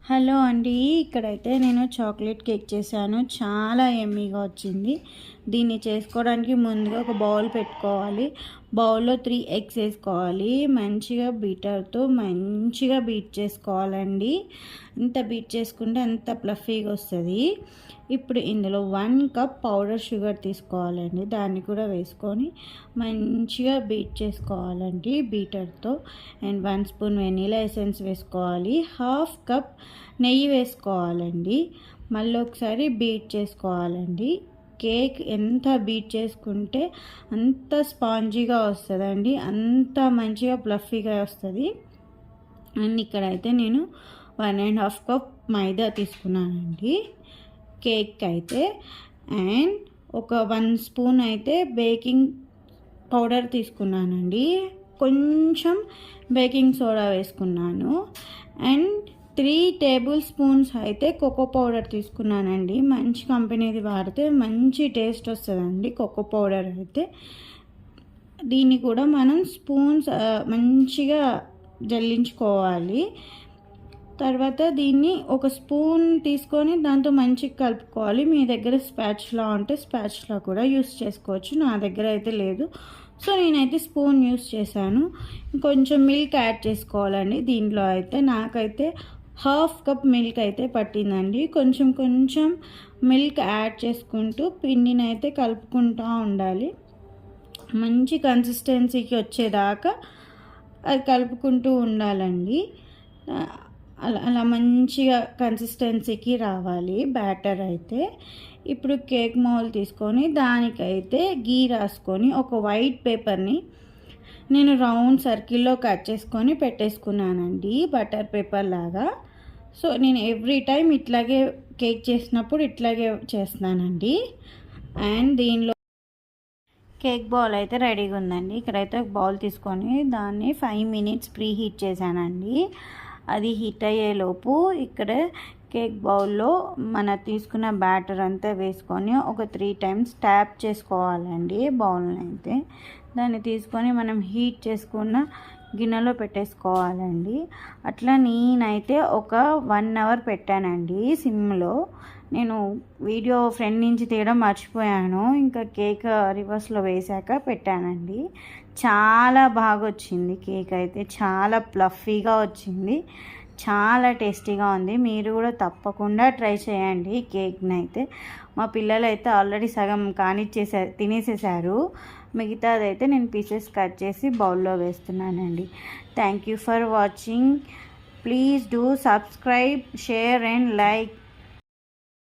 Hello అండి, ఇక్కడైతే నేను చాక్లెట్ కేక్ చేశాను. చాలా యమ్మీగా వచ్చింది. దీన్ని చేసుకోవడానికి ముందుగా ఒక బౌల్ పెట్టుకోవాలి. బౌల్లో 3 ఎగ్స్ వేసుకోవాలి. మంచిగా బీటర్తో మంచిగా బీట్ చేసుకోవాలండి. ఇంత బీట్ చేసుకుంటే అంత ప్లఫీగా వస్తుంది. ఇప్పుడు ఇందులో 1 కప్ పౌడర్ షుగర్ తీసుకోవాలండి. దాన్ని కూడా వేసుకొని మంచిగా బీట్ చేసుకోవాలండి బీటర్తో. అండ్ 1 స్పూన్ వెనీలా ఎసెన్స్ వేసుకోవాలి. 1/2 కప్ నెయ్యి వేసుకోవాలండి. మళ్ళీ ఒకసారి బీట్ చేసుకోవాలండి. కేక్ ఎంత బీట్ చేసుకుంటే అంత స్పాంజీగా వస్తుందండి, అంత మంచిగా ప్లఫీగా వస్తుంది. అండ్ ఇక్కడైతే నేను 1.5 కప్ మైదా తీసుకున్నానండి కేక్ అయితే. అండ్ ఒక 1 స్పూన్ అయితే బేకింగ్ పౌడర్ తీసుకున్నానండి. కొంచెం బేకింగ్ సోడా వేసుకున్నాను. అండ్ 3 టేబుల్ స్పూన్స్ అయితే కోకో పౌడర్ తీసుకున్నానండి. మంచి కంపెనీది వాడితే మంచి టేస్ట్ వస్తుందండి కోకో పౌడర్ అయితే. దీన్ని కూడా మనం స్పూన్స్ మంచిగా జల్లించుకోవాలి. తర్వాత దీన్ని ఒక స్పూన్ తీసుకొని దాంతో మంచిగా కలుపుకోవాలి. మీ దగ్గర స్పాచులా ఉంటే స్పాచులా కూడా యూస్ చేసుకోవచ్చు. నా దగ్గర అయితే లేదు, సో నేనైతే స్పూన్ యూస్ చేశాను. కొంచెం మిల్క్ యాడ్ చేసుకోవాలండి దీంట్లో అయితే. నాకైతే 1/2 కప్ మిల్క్ అయితే పట్టిందండి. కొంచెం కొంచెం మిల్క్ యాడ్ చేసుకుంటూ పిండిని అయితే కలుపుకుంటూ ఉండాలి. మంచి కన్సిస్టెన్సీకి వచ్చేదాకా అది కలుపుకుంటూ ఉండాలండి. అలా మంచిగా కన్సిస్టెన్సీకి రావాలి బ్యాటర్ అయితే. ఇప్పుడు కేక్ మౌల్ తీసుకొని దానికైతే గీ రాసుకొని ఒక వైట్ పేపర్ని నేను రౌండ్ సర్కిల్లో కట్ చేసుకొని పెట్టేసుకున్నానండి, బటర్ పేపర్ లాగా. సో నేను ఎవ్రీ టైం ఇట్లాగే కేక్ చేసినప్పుడు ఇట్లాగే చేస్తున్నానండి. అండ్ దీనిలో కేక్ బౌల్ అయితే రెడీగా ఉందండి. ఇక్కడైతే ఒక బౌల్ తీసుకొని దాన్ని 5 మినిట్స్ ప్రీ హీట్ చేశానండి. అది హీట్ అయ్యేలోపు ఇక్కడ కేక్ బౌల్లో మన తీసుకున్న బ్యాటర్ అంతా వేసుకొని ఒక 3 టైమ్స్ ట్యాప్ చేసుకోవాలండి బౌల్ని అయితే. దాన్ని తీసుకొని మనం హీట్ చేసుకున్న గిన్నెలో పెట్టేసుకోవాలండి. అట్లా నేనైతే ఒక 1 అవర్ పెట్టానండి సిమ్లో. నేను వీడియో ఫ్రంట్ నుంచి తీయడం మర్చిపోయాను, ఇంకా కేక్ రివర్స్లో వేసాక పెట్టానండి. చాలా బాగా వచ్చింది కేక్ అయితే, చాలా ప్లఫీగా వచ్చింది, చాలా టేస్టీగా ఉంది. మీరు కూడా తప్పకుండా ట్రై చేయండి కేక్ని అయితే. మా పిల్లలు అయితే ఆల్రెడీ సగం తినేసేసారు. మిగతాదైతే నేను పీసెస్ కట్ చేసి బౌల్లో వేస్తున్నానండి. Thank you for watching. Please do subscribe, share and like.